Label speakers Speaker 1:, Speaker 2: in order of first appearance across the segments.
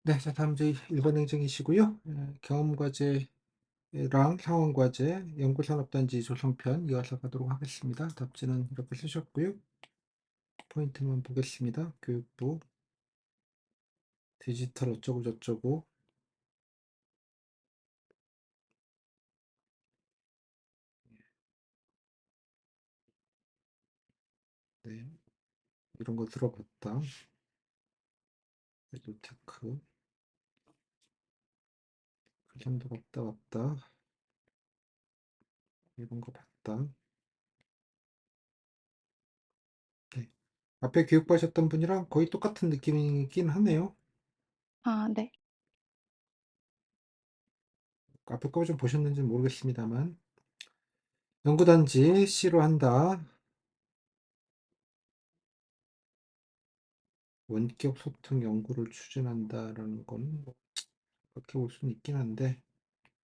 Speaker 1: 네. 자 다음 이제 일반 행정이시고요. 경험 과제랑 상황 과제, 연구산업단지 조성편 이어서 가도록 하겠습니다. 답지는 이렇게 쓰셨고요. 포인트만 보겠습니다. 교육부, 디지털 어쩌고 저쩌고. 네. 이런 거 들어봤다. 에듀테크. 관련도 봤다 봤다. 이런 거 봤다. 네. 앞에 교육받으셨던 분이랑 거의 똑같은 느낌이긴 하네요.
Speaker 2: 아 네.
Speaker 1: 앞에 거 좀 보셨는지는 모르겠습니다만. 연구단지 C로 한다. 원격 소통 연구를 추진한다라는 건 뭐 그렇게 볼 수는 있긴 한데,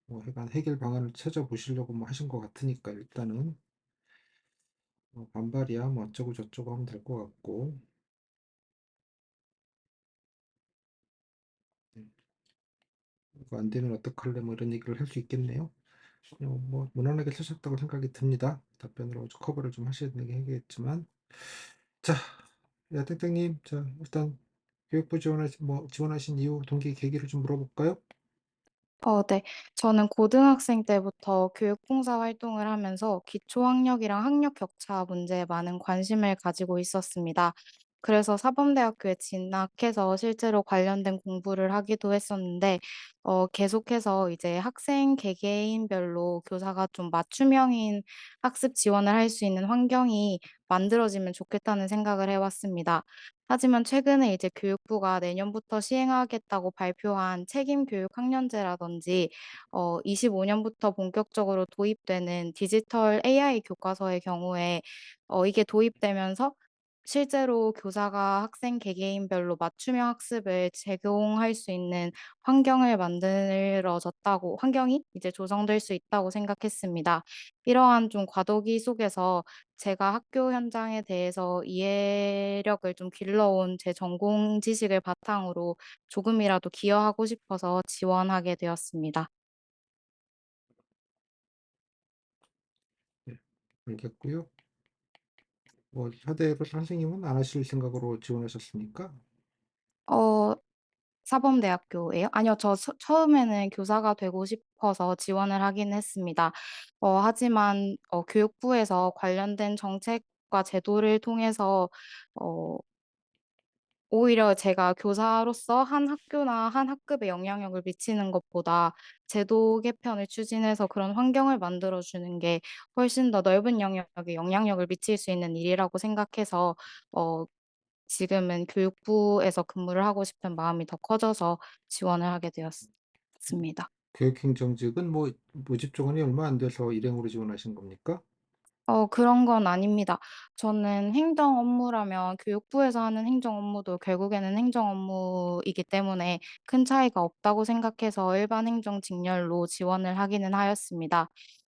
Speaker 1: 뭐 약간 해결 방안을 찾아보시려고 뭐 하신 것 같으니까 일단은 반발이야 뭐 어쩌고 저쩌고 하면 될 것 같고. 음, 이거 안 되면 어떡할래 뭐 이런 얘기를 할 수 있겠네요. 그냥 뭐 무난하게 쓰셨다고 생각이 듭니다. 답변으로 커버를 좀 하셔야 되겠지만. 자, 야 땡땡님, 자 일단 교육부 지원하신 이유, 동기, 계기를 좀 물어볼까요?
Speaker 2: 네. 저는 고등학생 때부터 교육봉사 활동을 하면서 기초학력이랑 학력 격차 문제에 많은 관심을 가지고 있었습니다. 그래서 사범대학교에 진학해서 실제로 관련된 공부를 하기도 했었는데 계속해서 이제 학생 개개인별로 교사가 좀 맞춤형인 학습 지원을 할 수 있는 환경이 만들어지면 좋겠다는 생각을 해 왔습니다. 하지만 최근에 이제 교육부가 내년부터 시행하겠다고 발표한 책임 교육 학년제라든지 25 년부터 본격적으로 도입되는 디지털 AI 교과서의 경우에 이게 도입되면서 실제로 교사가 학생 개개인별로 맞춤형 학습을 제공할 수 있는 환경이 이제 조성될 수 있다고 생각했습니다. 이러한 좀 과도기 속에서 제가 학교 현장에 대해서 이해력을 좀 길러온 제 전공 지식을 바탕으로 조금이라도 기여하고 싶어서 지원하게 되었습니다.
Speaker 1: 네, 알겠고요. 뭐 사대로 선생님은 안 하실 생각으로 지원하셨습니까?
Speaker 2: 어 사범대학교예요? 아니요. 저 처음에는 교사가 되고 싶어서 지원을 하긴 했습니다. 하지만 교육부에서 관련된 정책과 제도를 통해서 어 오히려 제가 교사로서 한 학교나 한 학급에 영향력을 미치는 것보다 제도 개편을 추진해서 그런 환경을 만들어 주는 게 훨씬 더 넓은 영역에 영향력을 미칠 수 있는 일이라고 생각해서 어 지금은 교육부에서 근무를 하고 싶은 마음이 더 커져서 지원을 하게 되었습니다.
Speaker 1: 교육행정직은 뭐 모집 조건이 얼마 안 돼서 일행으로 지원하신 겁니까?
Speaker 2: 그런 건 아닙니다. 저는 행정 업무라면 교육부에서 하는 행정 업무도 결국에는 행정 업무이기 때문에 큰 차이가 없다고 생각해서 일반 행정 직렬로 지원을 하기는 하였습니다.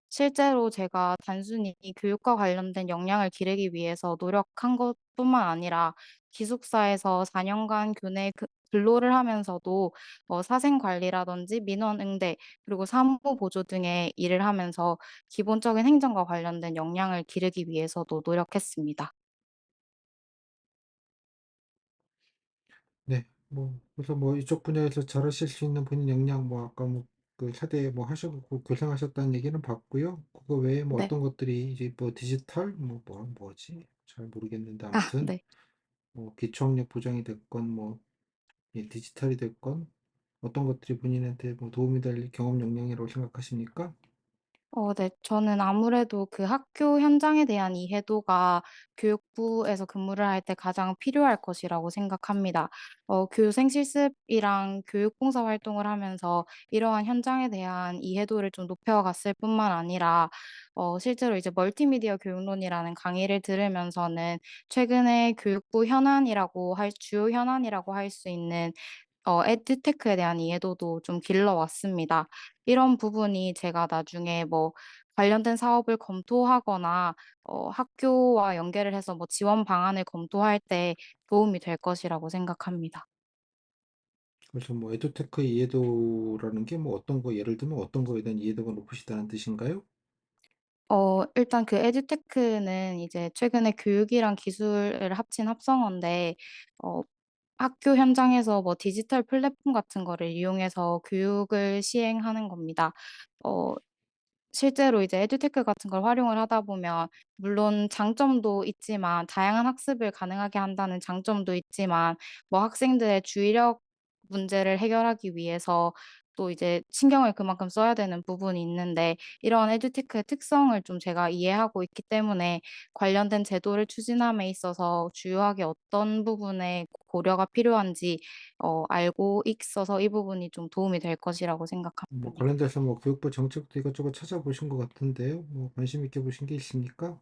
Speaker 2: 실제로 제가 단순히 교육과 관련된 역량을 기르기 위해서 노력한 것뿐만 아니라 기숙사에서 4 년간 교내 근로를 하면서도 사생 관리라든지 민원 응대 그리고 사무 보조 등의 일을 하면서 기본적인 행정과 관련된 역량을 기르기 위해서도 노력했습니다.
Speaker 1: 네. 뭐 그래서 뭐 이쪽 분야에서 잘하실 수 있는 본인 역량, 뭐 아까 뭐 그 사대 뭐 하시고 교생하셨다는 얘기는 봤고요. 그거 외에 뭐
Speaker 2: 네.
Speaker 1: 어떤 것들이 이제 뭐 디지털 뭐지? 잘 모르겠는데
Speaker 2: 아
Speaker 1: 아무튼
Speaker 2: 네.
Speaker 1: 뭐 기초학력 보장이 됐건 뭐 디지털이 됐건 어떤 것들이 본인한테 뭐 도움이 될 경험 역량이라고 생각하십니까?
Speaker 2: 네. 저는 아무래도 그 학교 현장에 대한 이해도가 교육부에서 근무를 할 때 가장 필요할 것이라고 생각합니다. 교생 실습이랑 교육봉사 활동을 하면서 이러한 현장에 대한 이해도를 좀 높여갔을 뿐만 아니라 실제로 이제 멀티미디어 교육론이라는 강의를 들으면서는 최근에 교육부 현안이라고 할 주요 현안이라고 할 수 있는 에듀테크에 대한 이해도도 좀 길러왔습니다. 이런 부분이 제가 나중에 뭐 관련된 사업을 검토하거나 학교와 연계를 해서 뭐 지원 방안을 검토할 때 도움이 될 것이라고 생각합니다.
Speaker 1: 그래서 뭐 에듀테크 이해도라는 게 뭐 어떤 거 예를 들면 어떤 거에 대한 이해도가 높으시다는 뜻인가요?
Speaker 2: 일단 그 에듀테크는 이제 최근에 교육이랑 기술을 합친 합성어인데 어 학교 현장에서 뭐 디지털 플랫폼 같은 거를 이용해서 교육을 시행하는 겁니다. 어 실제로 이제 에듀테크 같은 걸 활용을 하다 보면 물론 장점도 있지만 다양한 학습을 가능하게 한다는 장점도 있지만 뭐 학생들의 주의력 문제를 해결하기 위해서 또 이제 신경을 그만큼 써야 되는 부분이 있는데 이런 에듀테크의 특성을 좀 제가 이해하고 있기 때문에 관련된 제도를 추진함에 있어서 주요하게 어떤 부분에 고려가 필요한지 알고 있어서 이 부분이 좀 도움이 될 것이라고
Speaker 1: 뭐
Speaker 2: 생각합니다.
Speaker 1: 관련돼서 뭐 교육부 정책도 이것저것 찾아보신 것 같은데요. 뭐 관심 있게 보신 게 있습니까?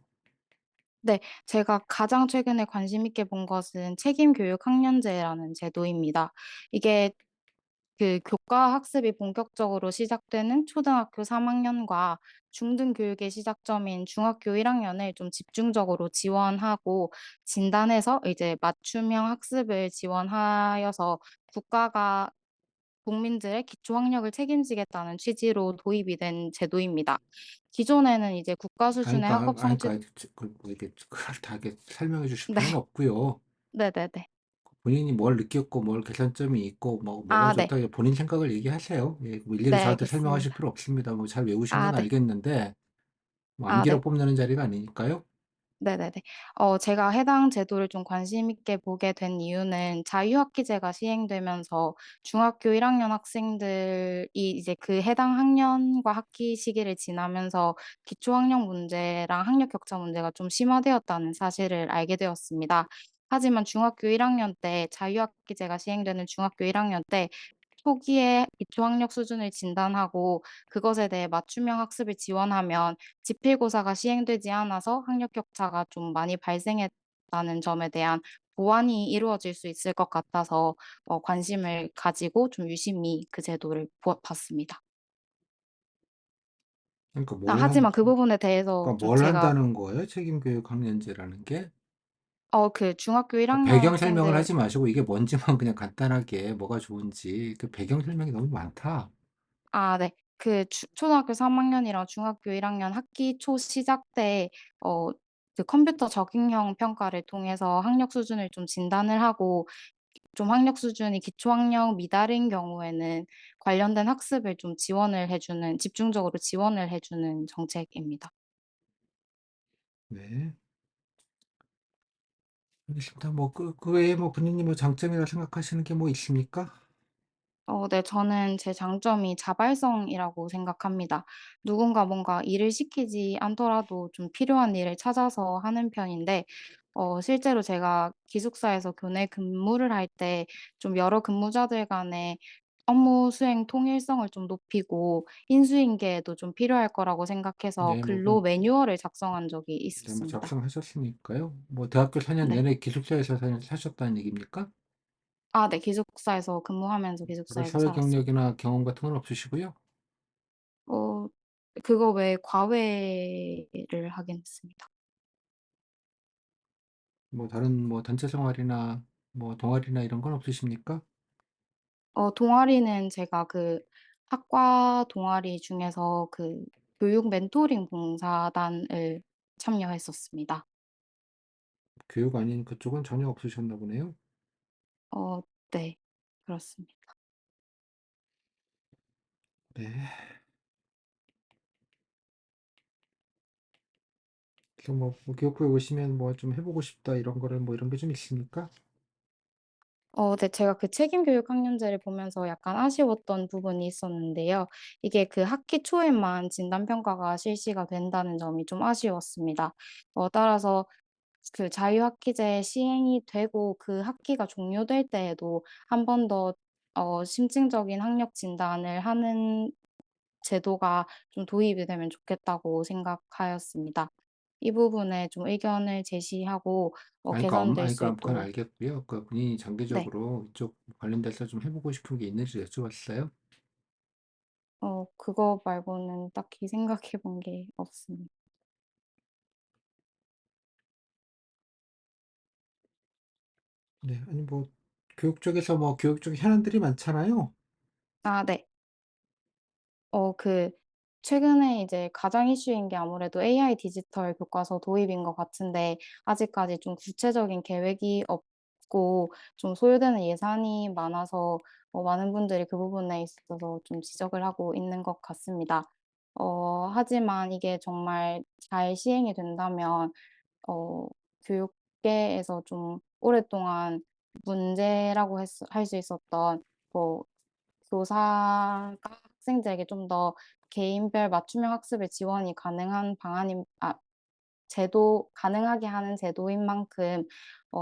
Speaker 2: 네. 제가 가장 최근에 관심 있게 본 것은 책임교육 학년제라는 제도입니다. 이게 그 교과 학습이 본격적으로 시작되는 초등학교 3 학년과 중등교육의 시작점인 중학교 1 학년을 좀 집중적으로 지원하고 진단해서 이제 맞춤형 학습을 지원하여서 국가가 국민들의 기초 학력을 책임지겠다는 취지로 도입이 된 제도입니다. 기존에는 이제 국가
Speaker 1: 아니
Speaker 2: 수준의
Speaker 1: 그러니까
Speaker 2: 학업 성취.
Speaker 1: 뭐 이렇게 그걸 다 이렇게 설명해 주실 필요는
Speaker 2: 네.
Speaker 1: 없고요.
Speaker 2: 네네네.
Speaker 1: 본인이 뭘 느꼈고 뭘 개선점이 있고 뭐 뭐가
Speaker 2: 아 네.
Speaker 1: 좋다 이제 본인 생각을 얘기하세요. 예. 뭐 일일이
Speaker 2: 네
Speaker 1: 저한테 설명하실
Speaker 2: 알겠습니다.
Speaker 1: 필요 없습니다. 뭐 잘 외우신
Speaker 2: 아
Speaker 1: 건
Speaker 2: 네.
Speaker 1: 알겠는데 뭐
Speaker 2: 아 네.
Speaker 1: 암기력 뽐내는 자리가 아니니까요.
Speaker 2: 네네네. 제가 해당 제도를 좀 관심 있게 보게 된 이유는 자유학기제가 시행되면서 중학교 1 학년 학생들이 이제 그 해당 학년과 학기 시기를 지나면서 기초 학력 문제랑 학력 격차 문제가 좀 심화되었다는 사실을 알게 되었습니다. 하지만 중학교 1 학년 때 자유학기제가 시행되는 중학교 1 학년 때 초기에 기초 학력 수준을 진단하고 그것에 대해 맞춤형 학습을 지원하면 지필고사가 시행되지 않아서 학력 격차가 좀 많이 발생했다는 점에 대한 보완이 이루어질 수 있을 것 같아서 관심을 가지고 좀 유심히 그 제도를 봤습니다.
Speaker 1: 그러니까
Speaker 2: 하지만 그 부분에 대해서
Speaker 1: 그러니까
Speaker 2: 좀
Speaker 1: 뭘
Speaker 2: 제가
Speaker 1: 한다는 거예요? 책임교육 학년제라는 게?
Speaker 2: 그 중학교 1
Speaker 1: 그러니까
Speaker 2: 학년
Speaker 1: 배경 설명을
Speaker 2: 학생들.
Speaker 1: 하지 마시고 이게 뭔지만 그냥 간단하게 뭐가 좋은지 그 배경 설명이 너무 많다.
Speaker 2: 아 네. 그 초등학교 3 학년이랑 중학교 1 학년 학기 초 시작 때 어 그 컴퓨터 적응형 평가를 통해서 학력 수준을 좀 진단을 하고 좀 학력 수준이 기초 학력 미달인 경우에는 관련된 학습을 좀 지원을 해 주는 집중적으로 지원을 해 주는 정책입니다.
Speaker 1: 네. 알겠습니다. 뭐 그 외에 뭐 본인이 뭐 장점이라 생각하시는 게 뭐 있습니까?
Speaker 2: 네. 저는 제 장점이 자발성이라고 생각합니다. 누군가 뭔가 일을 시키지 않더라도 좀 필요한 일을 찾아서 하는 편인데 실제로 제가 기숙사에서 교내 근무를 할 때 좀 여러 근무자들 간의 업무 수행 통일성을 좀 높이고 인수인계도 좀 필요할 거라고 생각해서
Speaker 1: 네. 뭐
Speaker 2: 근로 매뉴얼을 작성한 적이
Speaker 1: 네 뭐
Speaker 2: 있었습니다.
Speaker 1: 작성하셨으니까요. 뭐 대학교 4년
Speaker 2: 네.
Speaker 1: 내내 기숙사에서 사셨다는 얘기입니까?
Speaker 2: 아 네. 기숙사에서 근무하면서
Speaker 1: 그럴
Speaker 2: 기숙사에서
Speaker 1: 사회
Speaker 2: 살았습니다.
Speaker 1: 경력이나 경험 같은 건 없으시고요?
Speaker 2: 어 그거 외에 과외를 하긴 했습니다.
Speaker 1: 뭐 다른 뭐 단체 생활이나 뭐 동아리나 이런 건 없으십니까?
Speaker 2: 동아리는 제가 그 학과 동아리 중에서 그 교육 멘토링 봉사단을 참여했었습니다.
Speaker 1: 교육 아닌 그쪽은 전혀 없으셨나 보네요.
Speaker 2: 네. 그렇습니다.
Speaker 1: 네. 그래서 뭐 교육부에 오시면 뭐 좀 해 보고 싶다 이런 거를 뭐 이런 게 좀 있습니까?
Speaker 2: 네. 제가 그 책임 교육 학년제를 보면서 약간 아쉬웠던 부분이 있었는데요. 이게 그 학기 초에만 진단 평가가 실시가 된다는 점이 좀 아쉬웠습니다. 따라서 그 자유학기제 시행이 되고 그 학기가 종료될 때에도 한 번 더 심층적인 학력 진단을 하는 제도가 좀 도입이 되면 좋겠다고 생각하였습니다. 이 부분에 좀 의견을 제시하고 개선될 수
Speaker 1: 그러니까 그건
Speaker 2: 있도록.
Speaker 1: 알겠고요. 그 본인이
Speaker 2: 네.
Speaker 1: 장기적으로 이쪽 관련돼서 좀 해 보고 싶은 게 있는지 여쭤봤어요.
Speaker 2: 그거 말고는 딱히 생각해 본 게 없습니다.
Speaker 1: 네. 아니 뭐 교육 쪽에서 뭐 교육 쪽 현안들이 많잖아요.
Speaker 2: 아 네. 그 최근에 이제 가장 이슈인 게 아무래도 AI 디지털 교과서 도입인 것 같은데 아직까지 좀 구체적인 계획이 없고 좀 소요되는 예산이 많아서 많은 분들이 그 부분에 있어서 좀 지적을 하고 있는 것 같습니다. 하지만 이게 정말 잘 시행이 된다면 어 교육계에서 좀 오랫동안 문제라고 할 수 있었던 뭐 교사가 학생들에게 좀 더 개인별 맞춤형 학습의 지원이 가능한 방안인 제도 가능하게 하는 제도인 만큼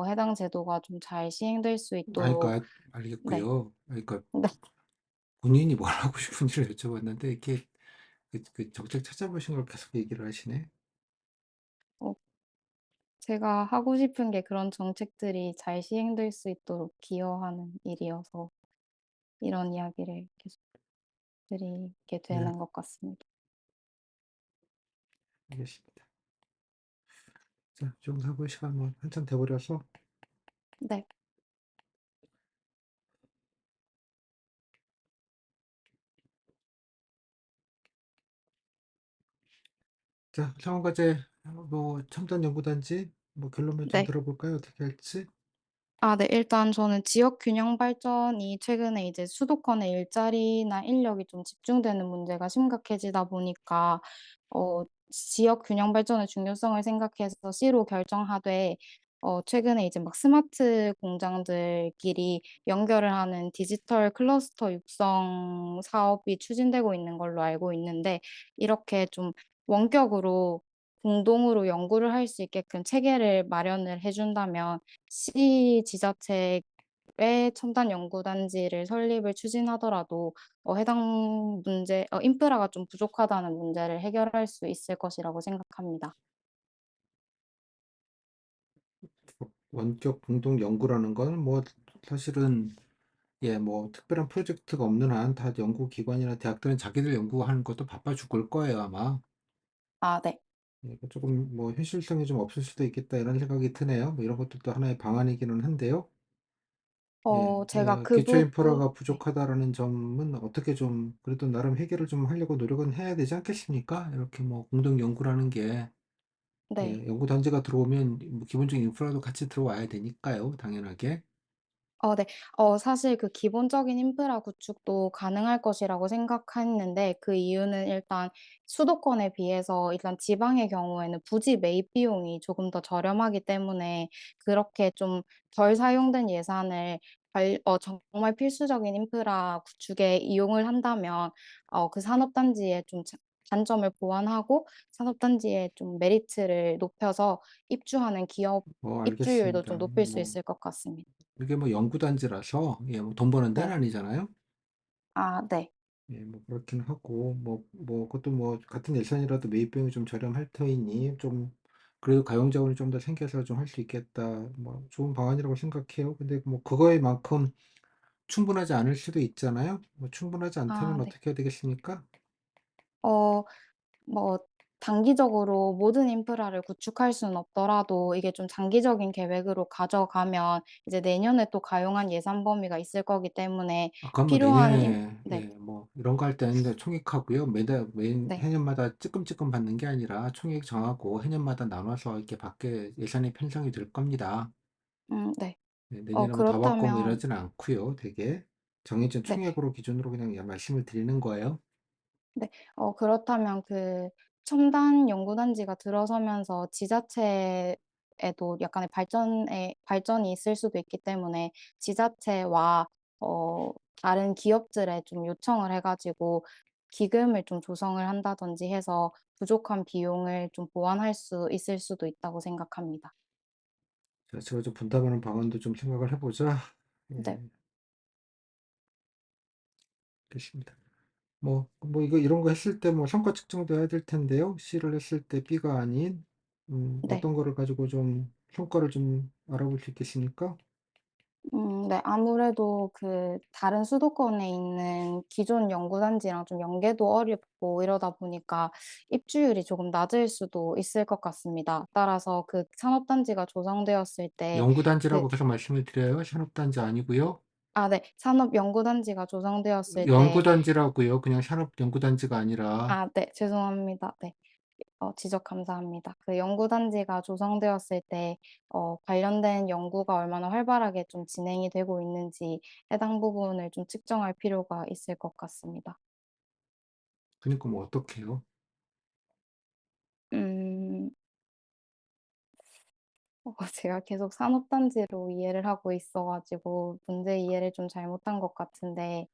Speaker 2: 해당 제도가 좀 잘 시행될 수 있도록
Speaker 1: 그러니까
Speaker 2: 네.
Speaker 1: 알겠고요. 그러니까
Speaker 2: 네.
Speaker 1: 본인이 뭘 하고 싶은지를 여쭤봤는데 이렇게 정책 찾아보신 걸 계속 얘기를 하시네.
Speaker 2: 어 제가 하고 싶은 게 그런 정책들이 잘 시행될 수 있도록 기여하는 일이어서 이런 이야기를 계속 드리게
Speaker 1: 네,
Speaker 2: 되는 것 같습니다.
Speaker 1: 알겠습니다. 자, 좀 사고의 시간 뭐 한참 돼 버려서
Speaker 2: 네.
Speaker 1: 자, 상호과제 뭐 첨단 연구단지 뭐 결론만 좀
Speaker 2: 네.
Speaker 1: 들어볼까요? 어떻게 할지?
Speaker 2: 아 네. 일단 저는 지역 균형 발전이 최근에 이제 수도권의 일자리나 인력이 좀 집중되는 문제가 심각해지다 보니까 지역 균형 발전의 중요성을 생각해서 C로 결정하되 최근에 이제 막 스마트 공장들끼리 연결을 하는 디지털 클러스터 육성 사업이 추진되고 있는 걸로 알고 있는데 이렇게 좀 원격으로 공동으로 연구를 할 수 있게끔 체계를 마련을 해 준다면 시 지자체의 첨단 연구단지를 설립을 추진하더라도 해당 인프라가 좀 부족하다는 문제를 해결할 수 있을 것이라고 생각합니다.
Speaker 1: 원격 공동 연구라는 건 뭐 사실은 예 뭐 특별한 프로젝트가 없는 한 다 연구기관이나 대학들은 자기들 연구하는 것도 바빠 죽을 거예요 아마.
Speaker 2: 아 네.
Speaker 1: 예 그 조금 뭐 '현실성이 좀 없을 수도 있겠다.' 이런 생각이 드네요. 뭐 이런 것도 하나의 방안이기는 한데요. 예.
Speaker 2: 제가 그
Speaker 1: 기초
Speaker 2: 부분
Speaker 1: 인프라가
Speaker 2: 네.
Speaker 1: 부족하다라는 점은 어떻게 좀 그래도 나름 해결을 좀 하려고 노력은 해야 되지 않겠습니까? 이렇게 뭐 공동 연구라는 게
Speaker 2: 네.
Speaker 1: 예 연구 단지가 들어오면 뭐 기본적인 인프라도 같이 들어와야 되니까요, 당연하게.
Speaker 2: 네. 사실 그 기본적인 인프라 구축도 가능할 것이라고 생각했는데 그 이유는 일단 수도권에 비해서 일단 지방의 경우에는 부지 매입 비용이 조금 더 저렴하기 때문에 그렇게 좀 덜 사용된 예산을 정말 필수적인 인프라 구축에 이용을 한다면 그 산업단지의 좀 단점을 보완하고 산업단지의 좀 메리트를 높여서 입주하는 기업 입주율도
Speaker 1: 알겠습니다.
Speaker 2: 좀 높일 수
Speaker 1: 뭐
Speaker 2: 있을 것 같습니다.
Speaker 1: 이게 뭐 연구 단지라서 예 뭐 돈 버는 데는
Speaker 2: 네.
Speaker 1: 아니잖아요.
Speaker 2: 아 네.
Speaker 1: 예 뭐 그렇긴 하고 그것도 뭐 같은 예산이라도 매입 비용이 좀 저렴할 터이니 좀 그래도 가용 자원이 좀 더 생겨서 좀 할 수 있겠다. 뭐 좋은 방안이라고 생각해요. 근데 뭐 그거에 만큼 충분하지 않을 수도 있잖아요. 뭐 충분하지 않다면
Speaker 2: 아 네.
Speaker 1: 어떻게 해야 되겠습니까?
Speaker 2: 어 뭐 단기적으로 모든 인프라를 구축할 수는 없더라도 이게 좀 장기적인 계획으로 가져가면 이제 내년에 또 가용한 예산 범위가 있을 거기 때문에
Speaker 1: 아까 뭐
Speaker 2: 필요한 인
Speaker 1: 내년에 예
Speaker 2: 네.
Speaker 1: 뭐 이런 거 할 때는 총액하고요. 매달 매
Speaker 2: 네.
Speaker 1: 해년마다 찔끔찔끔 받는 게 아니라 총액 정하고 해년마다 나눠서 이렇게 밖에 예산이 편성이 될 겁니다.
Speaker 2: 네.
Speaker 1: 네 내년에 뭐 다 받고 뭐
Speaker 2: 그렇다면
Speaker 1: 이러지는 않고요 되게. 정해진
Speaker 2: 네.
Speaker 1: 총액으로 기준으로 그냥 말씀을 드리는 거예요.
Speaker 2: 네. 그렇다면 그 첨단 연구단지가 들어서면서 지자체에도 약간의 발전이 있을 수도 있기 때문에 지자체와 어 다른 기업들에 좀 요청을 해 가지고 기금을 좀 조성을 한다든지 해서 부족한 비용을 좀 보완할 수 있을 수도 있다고 생각합니다.
Speaker 1: 자 제가 좀 분담하는 방안도 좀 생각을 해 보자.
Speaker 2: 네.
Speaker 1: 예 알겠습니다. 이거 이런 거 했을 때 뭐 성과 측정도 해야 될 텐데요. C를 했을 때 B가 아닌
Speaker 2: 네.
Speaker 1: 어떤 거를 가지고 좀 성과를 좀 알아볼 수 있겠습니까?
Speaker 2: 네. 아무래도 그 다른 수도권에 있는 기존 연구단지랑 좀 연계도 어렵고 이러다 보니까 입주율이 조금 낮을 수도 있을 것 같습니다. 따라서 그 산업단지가 조성되었을 때 그
Speaker 1: 연구단지라고 계속 말씀을 드려요. 산업단지 아니고요.
Speaker 2: 네. 산업연구단지가 조성되었을 때
Speaker 1: 연구단지라고요. 그냥 산업연구단지가 아니라.
Speaker 2: 네. 죄송합니다. 네. 지적 감사합니다. 그 연구단지가 조성되었을 때 관련된 연구가 얼마나 활발하게 좀 진행이 되고 있는지 해당 부분을 좀 측정할 필요가 있을 것 같습니다.
Speaker 1: 그니까 뭐 어떡해요.
Speaker 2: 음. 제가 계속 산업단지로 이해를 하고 있어 가지고 문제 이해를 좀 잘못한 것 같은데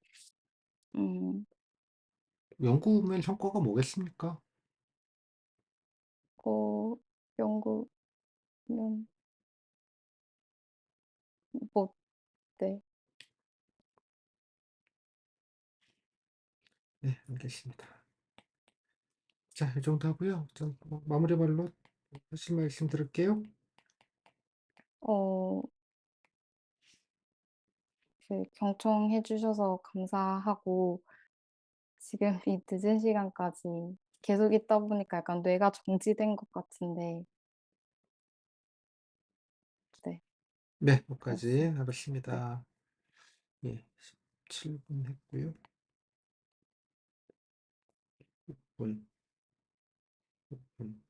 Speaker 2: 음
Speaker 1: 연구면 성과가 뭐겠습니까?
Speaker 2: 어 연구는 뭐 네.
Speaker 1: 네, 알겠습니다. 자, 이 정도 하고요. 좀 마무리 말로 하실 말씀 들을게요.
Speaker 2: 어 경청해 주셔서 감사하고 지금 이 늦은 시간까지 계속 있다 보니까 약간 뇌가 정지된 것 같은데 네
Speaker 1: 네, 여기까지
Speaker 2: 그렇습니다. 네.
Speaker 1: 하겠습니다. 예, 17분 했고요. 6분, 6분.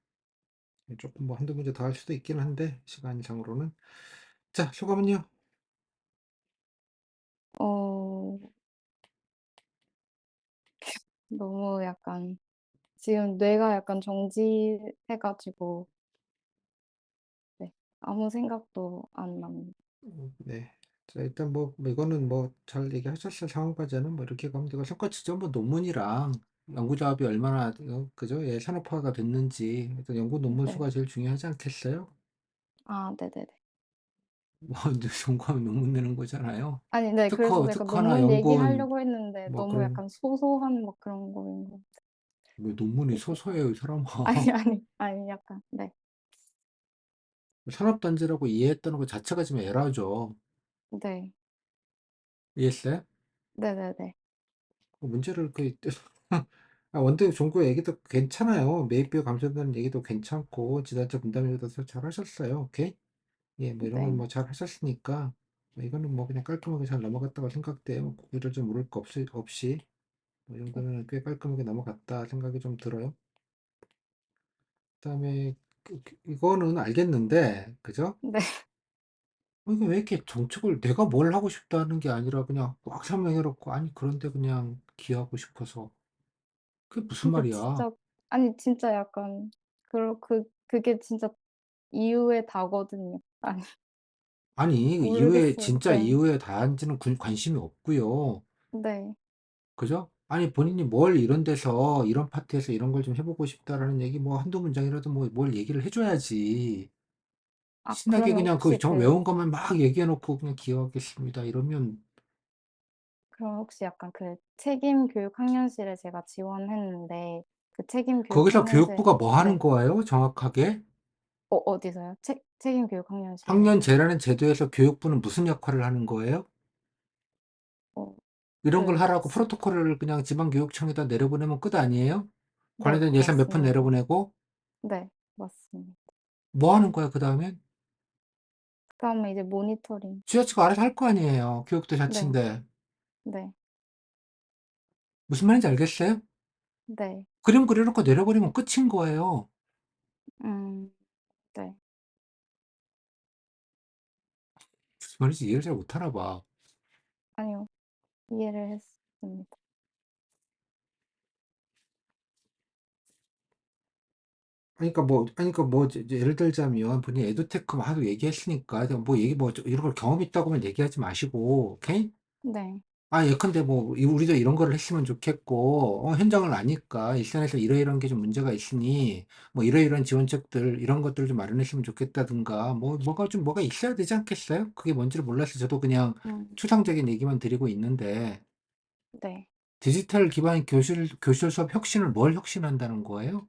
Speaker 1: 조금 뭐 한두 문제 더 할 수도 있긴 한데, 시간상으로는. 자, 소감은요?
Speaker 2: 어 너무 약간 지금 뇌가 약간 정지해 가지고 네 아무 생각도 안 납니다.
Speaker 1: 네. 자, 일단 뭐 이거는 뭐 잘 얘기하셨을 상황 과제는 뭐 이렇게 가면 되고, 성과 지점 뭐 논문이랑 연구 작업이 얼마나, 그죠? 예, 산업화가 됐는지, 일단 연구 논문
Speaker 2: 네.
Speaker 1: 수가 제일 중요하지 않겠어요?
Speaker 2: 네네네.
Speaker 1: 뭐, 이제 연구하면 논문 내는 거잖아요.
Speaker 2: 아니 네 그래서 약간
Speaker 1: 특허나
Speaker 2: 논문
Speaker 1: 연구원,
Speaker 2: 얘기하려고 했는데
Speaker 1: 뭐
Speaker 2: 너무
Speaker 1: 그런,
Speaker 2: 약간 소소한 뭐 그런 거인 거
Speaker 1: 뭐 논문이
Speaker 2: 이게
Speaker 1: 소소해요, 이 사람아.
Speaker 2: 아니 약간 네.
Speaker 1: 산업단지라고 이해했다는 것 자체가 지금 에러죠.
Speaker 2: 네.
Speaker 1: 이해했어요?
Speaker 2: 네네네.
Speaker 1: 문제를 원대 종교 얘기도 괜찮아요. 매입비용 감소된다는 얘기도 괜찮고, 지자체 분담 얘기도 잘 하셨어요. 오케이? 예, 뭐 이런 건
Speaker 2: 네.
Speaker 1: 뭐 잘 하셨으니까, 뭐 이거는 뭐 그냥 깔끔하게 잘 넘어갔다고 생각돼요. 구구절 좀 물을 거 없이. 뭐 이 정도면 꽤 깔끔하게 넘어갔다 생각이 좀 들어요. 그다음에 이거는 알겠는데, 그죠?
Speaker 2: 네.
Speaker 1: 이게 왜 이렇게 정책을 내가 뭘 하고 싶다는 게 아니라 그냥 꽉 설명해 놓고, 아니, 그런데 그냥 기여하고 싶어서. 그게 무슨
Speaker 2: 근데
Speaker 1: 말이야?
Speaker 2: 진짜 아니 진짜 약간 그게 진짜 이유의 다거든요. 아니
Speaker 1: 아니, 이후에,
Speaker 2: 모르겠어요.
Speaker 1: 진짜
Speaker 2: 네.
Speaker 1: 이후에 다한지는 관심이 없고요.
Speaker 2: 네.
Speaker 1: 그죠? 아니, 본인이 뭘 이런 데서, 이런 파트에서 이런 걸 좀 해보고 싶다라는 얘기 뭐 한두 문장이라도 뭐 뭘 얘기를 해줘야지. 신나게
Speaker 2: 그러면
Speaker 1: 그냥
Speaker 2: 혹시
Speaker 1: 정 외운 것만 막 얘기해놓고 그냥 기여하겠습니다. 이러면
Speaker 2: 약간 그 책임 교육 학년실에 제가 지원했는데 그 책임 교육
Speaker 1: 거기서
Speaker 2: 학년실
Speaker 1: 교육부가 뭐 하는
Speaker 2: 네.
Speaker 1: 거예요? 정확하게?
Speaker 2: 어디서요? 책임 교육 학년실에요.
Speaker 1: 학년제라는 제도에서 교육부는 무슨 역할을 하는 거예요?
Speaker 2: 어
Speaker 1: 이런 걸
Speaker 2: 그
Speaker 1: 하라고
Speaker 2: 스
Speaker 1: 프로토콜을 그냥 지방교육청에다 내려보내면 끝 아니에요?
Speaker 2: 네
Speaker 1: 관련된 예산 몇 푼
Speaker 2: 맞습니다.
Speaker 1: 내려보내고
Speaker 2: 네 맞습니다.
Speaker 1: 뭐 하는 거야, 그 다음엔?
Speaker 2: 그다음에 이제 모니터링.
Speaker 1: 지자체가 알아서 할 거 아니에요. 교육도
Speaker 2: 네.
Speaker 1: 자치인데.
Speaker 2: 네.
Speaker 1: 무슨 말인지 알겠어요?
Speaker 2: 네.
Speaker 1: 그림 그려놓고 내려버리면 끝인 거예요.
Speaker 2: 음 네.
Speaker 1: 무슨 말인지 이해를 잘 못하나 봐.
Speaker 2: 아니요. 이해를 했습니다.
Speaker 1: 아니, 그러니까 뭐, 예를 들자면, 본인이 에듀테크 뭐 하도 얘기했으니까, 뭐 얘기, 뭐, 이런 걸 경험 있다고만 얘기하지 마시고, 오케이?
Speaker 2: 네.
Speaker 1: 예컨대 뭐, 우리도 이런 거를 했으면 좋겠고, 현장을 아니까, 일선에서 이러이러한 게 좀 문제가 있으니, 뭐, 이러이러한 지원책들, 이런 것들을 좀 마련했으면 좋겠다든가, 뭐가 있어야 되지 않겠어요? 그게 뭔지를 몰라서 저도 그냥
Speaker 2: 음
Speaker 1: 추상적인 얘기만 드리고 있는데,
Speaker 2: 네.
Speaker 1: 디지털 기반 교실 수업 혁신을 뭘 혁신한다는 거예요?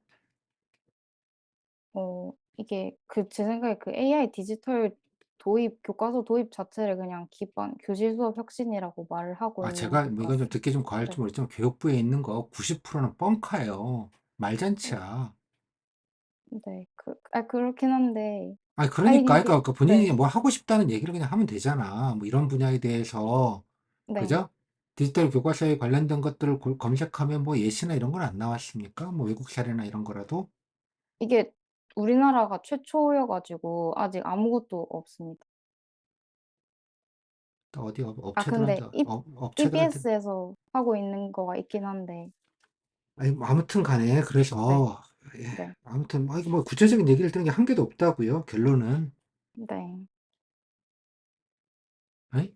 Speaker 2: 이게 제 생각에 그 AI 디지털 교과서 도입 자체를 그냥 기반 교실 수업 혁신이라고 말을 하고 있는
Speaker 1: 제가 뭐 이건 좀
Speaker 2: 것까지.
Speaker 1: 듣기 좀 과할지
Speaker 2: 네.
Speaker 1: 모르겠지만 교육부에 있는 거 90%는 뻥카예요.
Speaker 2: 음
Speaker 1: 말잔치야.
Speaker 2: 네. 그렇긴 한데
Speaker 1: 그러니까,
Speaker 2: 이게
Speaker 1: 그러니까 본인이
Speaker 2: 네.
Speaker 1: 뭐 하고 싶다는 얘기를 그냥 하면 되잖아. 뭐 이런 분야에 대해서,
Speaker 2: 네.
Speaker 1: 그죠? 디지털 교과서에 관련된 것들을 검색하면 뭐 예시나 이런 건 안 나왔습니까? 뭐 외국 사례나 이런 거라도?
Speaker 2: 이게 우리나라가 최초여 가지고 아직 아무것도 없습니다.
Speaker 1: 또 어디
Speaker 2: 근데
Speaker 1: 업체들한테,
Speaker 2: EBS에서 하고 있는 거가 있긴 한데
Speaker 1: 아니, 뭐 아무튼 간에,
Speaker 2: 네.
Speaker 1: 그래서, 예,
Speaker 2: 네.
Speaker 1: 아무튼, 이거 뭐 구체적인 얘기를 들은 게 한 개도 없다고요, 결론은.
Speaker 2: 네.
Speaker 1: 아니,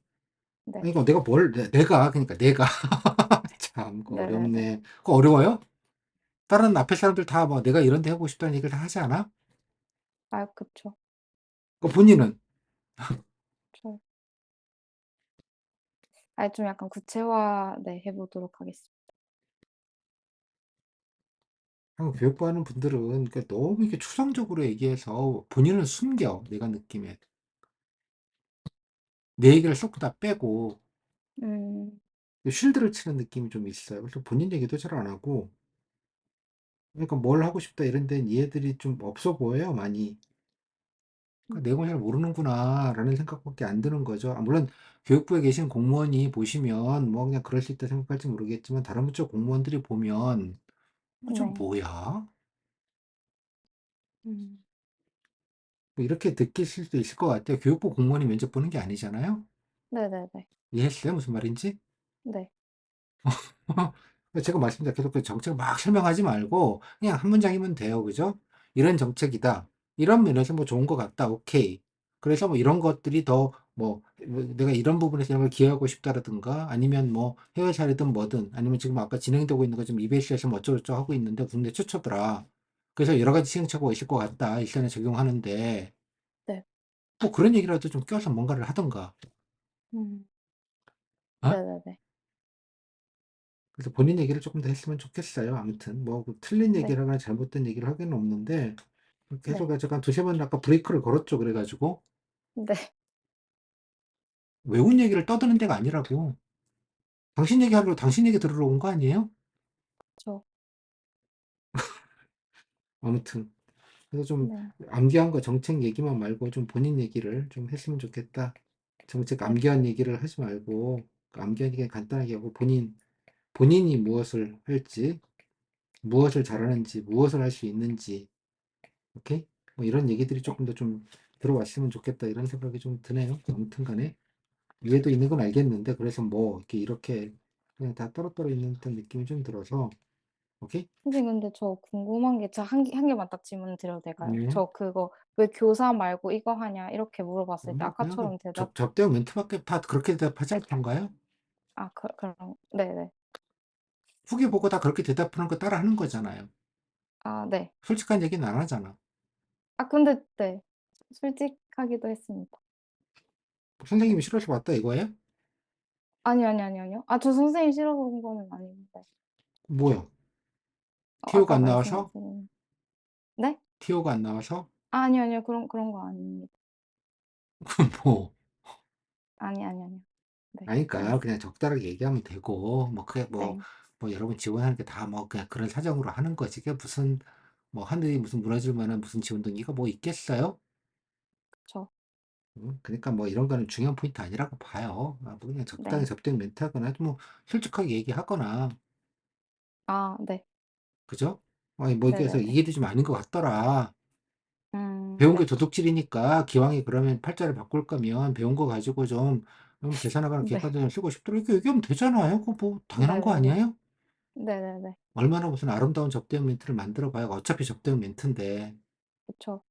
Speaker 2: 네.
Speaker 1: 아니, 이거 그러니까 내가, 참, 그거
Speaker 2: 네네네.
Speaker 1: 어렵네. 그거 어려워요? 다른 앞에 사람들 다 뭐 내가 이런 데 하고 싶다는 얘기를 다 하지 않아?
Speaker 2: 그쵸.
Speaker 1: 그 본인은?
Speaker 2: 저 좀 약간 구체화 네 해 보도록 하겠습니다.
Speaker 1: 교육부 하는 분들은 너무 이렇게 추상적으로 얘기해서 본인을 숨겨, 내가 느낌에. 내 얘기를 쏙 다 빼고,
Speaker 2: 음.
Speaker 1: 쉴드를 치는 느낌이 좀 있어요. 그래서 본인 얘기도 잘 안 하고, 그러니까 뭘 하고 싶다 이런 데는 이해들이 좀 없어 보여요, 많이.
Speaker 2: 음.
Speaker 1: 그러니까 내용을 잘 모르는구나, 라는 생각밖에 안 드는 거죠. 물론, 교육부에 계신 공무원이 보시면, 뭐 그냥 그럴 수 있다 생각할지 모르겠지만, 다른 부처 공무원들이 보면, 좀
Speaker 2: 네.
Speaker 1: 뭐야?
Speaker 2: 음.
Speaker 1: 뭐 이렇게 느끼실 수도 있을 것 같아요. 교육부 공무원이 면접 보는 게 아니잖아요.
Speaker 2: 네네네.
Speaker 1: 이해했어요? 무슨 말인지?
Speaker 2: 네.
Speaker 1: 제가 말씀드린 계속 그 정책을 막 설명하지 말고 그냥 한 문장이면 돼요. 그죠? 이런 정책이다. 이런 면에서 뭐 좋은 것 같다. 오케이. 그래서 뭐 이런 것들이 더 뭐 내가 이런 부분에서 이런 걸 기여하고 싶다라든가 아니면 뭐 해외 사례든 뭐든 아니면 지금 아까 진행되고 있는 거 지금 EBS에서 뭐 어쩌고저쩌고 하고 있는데 국내 최초더라. 그래서 여러 가지 시행착오가 있을 것 같다. 일단은 적용하는데
Speaker 2: 네.
Speaker 1: 뭐 그런 얘기라도 좀 껴서 뭔가를 하던가.
Speaker 2: 음.
Speaker 1: 어?
Speaker 2: 네네네.
Speaker 1: 그래서 본인 얘기를 조금 더 했으면 좋겠어요. 아무튼 뭐그 틀린
Speaker 2: 네.
Speaker 1: 얘기를 하거나 잘못된 얘기를 하기는 없는데 계속
Speaker 2: 네.
Speaker 1: 제가 한 두세 번 아까 브레이크를 걸었죠. 그래가지고
Speaker 2: 네.
Speaker 1: 외운 얘기를 떠드는 데가 아니라고. 당신 얘기하려고 당신 얘기 들으러 온 거 아니에요?
Speaker 2: 그쵸.
Speaker 1: 아무튼 그래서 좀
Speaker 2: 네.
Speaker 1: 암기한 거 정책 얘기만 말고 좀 본인 얘기를 좀 했으면 좋겠다. 정책
Speaker 2: 네.
Speaker 1: 암기한 얘기를 하지 말고 그 암기한 얘기 간단하게 하고 본인이 무엇을 할지 무엇을 잘하는지 무엇을 할 수 있는지 오케이? 뭐 이런 얘기들이
Speaker 2: 네.
Speaker 1: 조금 더 좀 들어왔으면 좋겠다 이런 생각이 좀 드네요. 아무튼 간에 이해도 있는 건 알겠는데 그래서 뭐 이렇게 그냥 다 떨어뜨려 있는 듯한 느낌이 좀 들어서 오케이?
Speaker 2: 선생님 근데 저 궁금한 게 저 한 개만 딱 질문 드려도 될까요?
Speaker 1: 네.
Speaker 2: 저 그거 "왜 교사 말고 이거 하냐?" 이렇게 물어봤을 때
Speaker 1: 뭐 그냥
Speaker 2: 아까처럼 대답
Speaker 1: 접대용 멘트밖에 다 그렇게 대답하지 않던가요?
Speaker 2: 그럼 네네.
Speaker 1: 후기 보고 다 그렇게 대답하는 거 따라 하는 거잖아요.
Speaker 2: 네.
Speaker 1: 솔직한 얘기는 안 하잖아.
Speaker 2: 근데 네. 솔직하기도 했습니다.
Speaker 1: 선생님이 싫어서 왔다 이거예요?
Speaker 2: 아니요. 저 선생님 싫어서 온 거는 아닌데.
Speaker 1: 뭐야? 티오가
Speaker 2: 아까
Speaker 1: 안 나와서?
Speaker 2: 말씀하신 네?
Speaker 1: 티오가 안 나와서?
Speaker 2: 아니요. 그런 거 아닙니다.
Speaker 1: 뭐
Speaker 2: 아니요. 네.
Speaker 1: 아니까 그냥
Speaker 2: 알겠습니다.
Speaker 1: 적당하게 얘기하면 되고 뭐 그게
Speaker 2: 네.
Speaker 1: 뭐 여러분 지원하는 게 다 뭐 그냥 그런 사정으로 하는 거지. 그게 무슨 뭐 하늘이 무슨 무너질 만한 무슨 지원동기가 뭐 있겠어요?
Speaker 2: 그쵸.
Speaker 1: 그러니까 뭐 이런 거는 중요한 포인트 아니라고 봐요. 뭐 그냥 적당히
Speaker 2: 네.
Speaker 1: 접대 멘트 하거나 뭐 솔직하게 얘기하거나
Speaker 2: 네.
Speaker 1: 그죠? 아니 뭐 이게 해서
Speaker 2: 네네네.
Speaker 1: 이게 좀 아닌 것 같더라. 배운 게
Speaker 2: 네.
Speaker 1: 도둑질이니까 기왕에 그러면 팔자를 바꿀 거면 배운 거 가지고 좀 계산하거나
Speaker 2: 네.
Speaker 1: 객관적으로 쓰고 싶더라. 이렇게 얘기하면 되잖아요. 그거 뭐 당연한 거
Speaker 2: 네네네.
Speaker 1: 아니에요?
Speaker 2: 네네네.
Speaker 1: 얼마나 무슨 아름다운 접대용 멘트를 만들어 봐요. 어차피 접대용 멘트인데.
Speaker 2: 그쵸.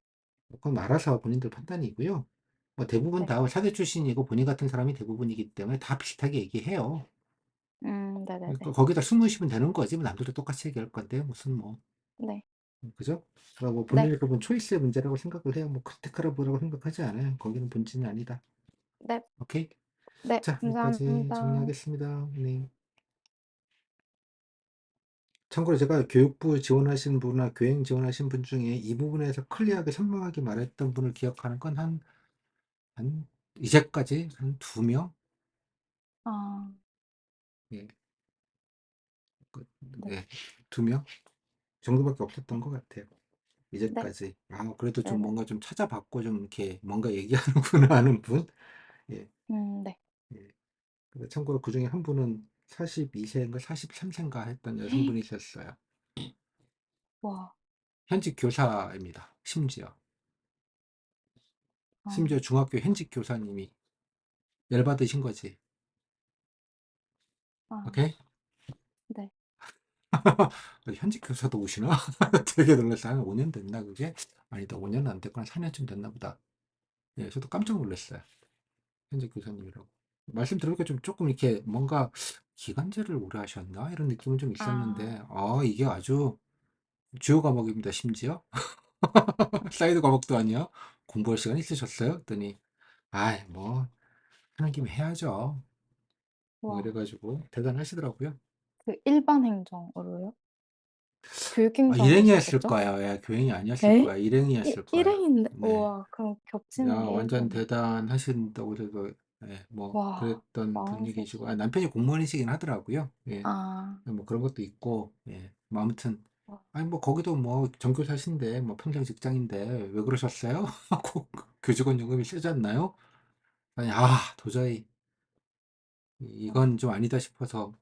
Speaker 1: 그건 알아서 본인들 판단이고요. 뭐 대부분
Speaker 2: 네.
Speaker 1: 다 사대 출신이고 본인 같은 사람이 대부분이기 때문에 다 비슷하게 얘기해요.
Speaker 2: 네네네.
Speaker 1: 그러니까 거기다 숨으시면 되는 거지. 뭐 남들도 똑같이 얘기할 건데 무슨 뭐
Speaker 2: 네.
Speaker 1: 그죠? 그러니까 뭐
Speaker 2: 네.
Speaker 1: 본인이 그분 초이스의 문제라고 생각을 해요. 뭐 크리티컬하고 뭐라고 생각하지 않아요. 거기는 본질이 아니다.
Speaker 2: 네.
Speaker 1: 오케이?
Speaker 2: 네.
Speaker 1: 자, 여기까지
Speaker 2: 감사합니다.
Speaker 1: 정리하겠습니다. 네. 참고로 제가 교육부 지원하신 분이나 교행 지원하신 분 중에 이 부분에서 클리어하게 선명하게 말했던 분을 기억하는 건한 한 이제까지 한 2 명?
Speaker 2: 아
Speaker 1: 예. 그
Speaker 2: 네.
Speaker 1: 네. 2 명 정도밖에 없었던
Speaker 2: 네.
Speaker 1: 것 같아요.
Speaker 2: 네.
Speaker 1: 이제까지. 그래도 좀
Speaker 2: 네네.
Speaker 1: 뭔가 좀 찾아봤고 좀 이렇게 뭔가 얘기하는구나 하는 분. 예.
Speaker 2: 네.
Speaker 1: 예. 근데 참고로 그중에 한 분은 42 세인가 43 세인가 했던 여성분이 있었어요.
Speaker 2: 와.
Speaker 1: 현직 교사입니다. 심지어.
Speaker 2: 아.
Speaker 1: 심지어 중학교 현직 교사님이 열받으신 거지.
Speaker 2: 아
Speaker 1: 오케이?
Speaker 2: 네.
Speaker 1: 현직 교사도 오시나? 되게 놀랐어요. 한 5년 됐나 그게? 아니다. 5 년은 안 됐고 한 4 년쯤 됐나 보다. 예. 저도 깜짝 놀랐어요. 현직 교사님이라고. 말씀 들으니까 좀 쪼끔 이렇게 뭔가 '기간제를 오래 하셨나?' 이런 느낌은 좀
Speaker 2: 아.
Speaker 1: 있었는데 이게 아주 주요 과목입니다 심지어. 사이드 과목도 아니야. "공부할 시간 있으셨어요?" 했더니 "아이 뭐 하는 김에 해야죠." 뭐 이래
Speaker 2: 와.
Speaker 1: 가지고 대단하시더라고요.
Speaker 2: 그 일반 행정으로요? 교육 행정을
Speaker 1: 일행이었을
Speaker 2: 시켰죠?
Speaker 1: 거예요. 예. 교행이 아니었을
Speaker 2: 에?
Speaker 1: 거야. 일행이었을 거예요.
Speaker 2: 일행인데
Speaker 1: 네.
Speaker 2: 우와 그럼
Speaker 1: 야
Speaker 2: 겹치는 게
Speaker 1: 완전
Speaker 2: 일본
Speaker 1: 대단하신다고 그래서 예 뭐
Speaker 2: 와
Speaker 1: 그랬던
Speaker 2: 43
Speaker 1: 분위기시고 남편이 공무원이시긴 하더라고요. 예.
Speaker 2: 아.
Speaker 1: 뭐 그런 것도 있고 예. 뭐 아무튼
Speaker 2: 와.
Speaker 1: 아니 뭐 거기도 뭐 전교사신데 뭐 평생 직장인데 "왜 그러셨어요?" 하고 "교직원 연금이 세지 않나요?" 아니 도저히
Speaker 2: 와.
Speaker 1: 이건 좀 아니다 싶어서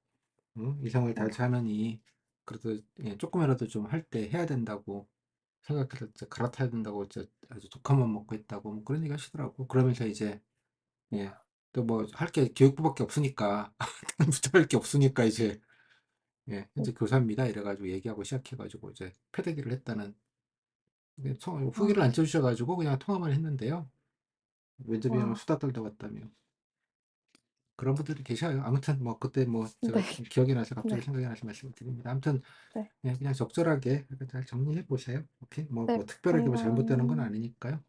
Speaker 1: 이성을 달치
Speaker 2: 와.
Speaker 1: 하느니 그래도 예 쪼끔이라도 좀 할 때 해야 된다고 생각해서 진짜 갈아타야 된다고 진짜 아주 독한 맘 먹고 했다고 뭐 그런 얘기 하시더라고. 그러면서 이제 예
Speaker 2: 와.
Speaker 1: 또 뭐 할 게 교육부밖에 없으니까 붙잡을 게 없으니까 이제 예 "현재 교사입니다." 이래 가지고 얘기하고 시작해 가지고 이제 패대기를 했다는 네 후기를
Speaker 2: 와.
Speaker 1: 안 쳐 주셔 가지고 그냥 통화만 했는데요. 면접이랑
Speaker 2: 와.
Speaker 1: 수다 떨다 왔다며. 그런 분들이 계셔요. 아무튼 뭐 그때 뭐 제가
Speaker 2: 네.
Speaker 1: 기억이 나서 갑자기
Speaker 2: 네.
Speaker 1: 생각이 나서 말씀을 드립니다. 아무튼
Speaker 2: 네.
Speaker 1: 예 그냥 적절하게 잘 정리해 보세요. 오케이?
Speaker 2: 네.
Speaker 1: 뭐 특별하게 뭐 잘못되는 건
Speaker 2: 감사합니다.
Speaker 1: 아니니까요.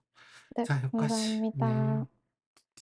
Speaker 2: 네.
Speaker 1: 자 여기까지. 네.
Speaker 2: 감사합니다.